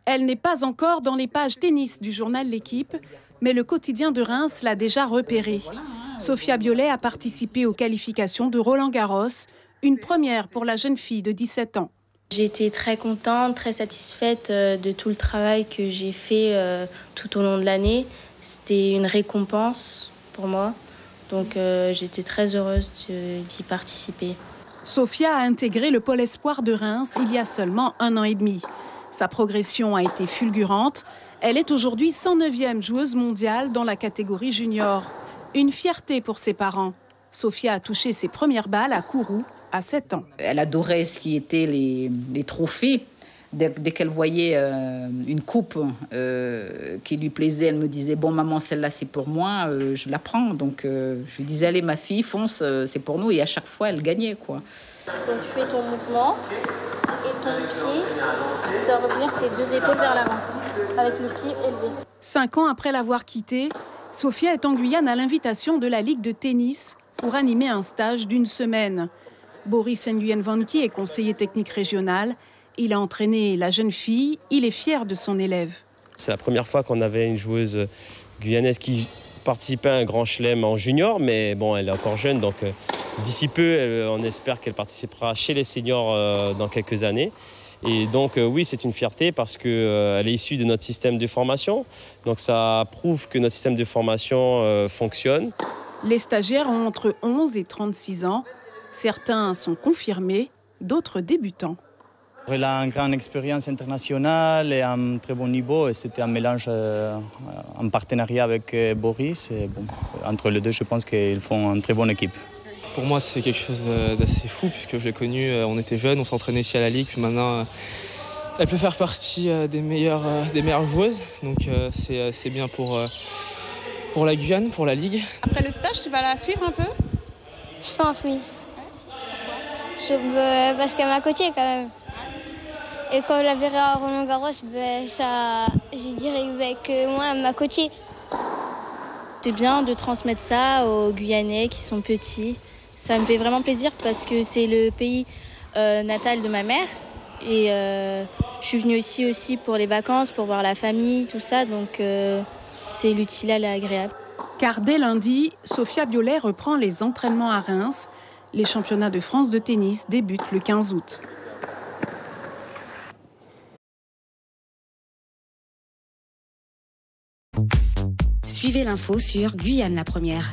Elle n'est pas encore dans les pages tennis du journal L'Équipe, mais le quotidien de Reims l'a déjà repérée. Sophia Biolay a participé aux qualifications de Roland-Garros, une première pour la jeune fille de 17 ans. J'ai été très contente, très satisfaite de tout le travail que j'ai fait tout au long de l'année. C'était une récompense pour moi, donc j'étais très heureuse d'y participer. Sophia a intégré le pôle espoir de Reims il y a seulement 1 an et demi. Sa progression a été fulgurante. Elle est aujourd'hui 109e joueuse mondiale dans la catégorie junior. Une fierté pour ses parents. Sophia a touché ses premières balles à Kourou à 7 ans. Elle adorait ce qui était les trophées. Dès qu'elle voyait une coupe qui lui plaisait, elle me disait « Bon, maman, celle-là, c'est pour moi, je la prends. » Donc, je lui disais « Allez, ma fille, fonce, c'est pour nous. » Et à chaque fois, elle gagnait, quoi. Donc, tu fais ton mouvement et ton pied, tu dois revenir tes 2 épaules vers l'avant, avec le pied élevé. 5 ans après l'avoir quittée, Sophia est en Guyane à l'invitation de la Ligue de tennis pour animer un stage d'1 semaine. Boris Nguyen Vanki est conseiller technique régional. Il a entraîné la jeune fille. Il est fier de son élève. C'est la première fois qu'on avait une joueuse guyanaise qui participait à un grand chelem en junior, mais bon, elle est encore jeune, donc d'ici peu, on espère qu'elle participera chez les seniors dans quelques années. Et donc oui, c'est une fierté parce qu'elle est issue de notre système de formation. Donc ça prouve que notre système de formation fonctionne. Les stagiaires ont entre 11 et 36 ans. Certains sont confirmés, d'autres débutants. Elle a une grande expérience internationale et un très bon niveau. Et c'était un mélange en partenariat avec Boris. Et bon, entre les deux, je pense qu'ils font une très bonne équipe. Pour moi, c'est quelque chose d'assez fou puisque je l'ai connue, on était jeunes, on s'entraînait ici à la Ligue. Puis maintenant, elle peut faire partie des meilleures joueuses. Donc c'est bien pour la Guyane, pour la Ligue. Après le stage, tu vas la suivre un peu? Je pense, oui. Parce qu'elle m'a coachée quand même. Et quand je la verrai à Roland-Garros, je dirais que moi, elle m'a coachée. C'est bien de transmettre ça aux Guyanais qui sont petits. Ça me fait vraiment plaisir parce que c'est le pays natal de ma mère. Et je suis venue ici aussi pour les vacances, pour voir la famille, tout ça. Donc c'est l'utile et agréable. Car dès lundi, Sophia Biolay reprend les entraînements à Reims. Les championnats de France de tennis débutent le 15 août. Suivez l'info sur Guyane la Première.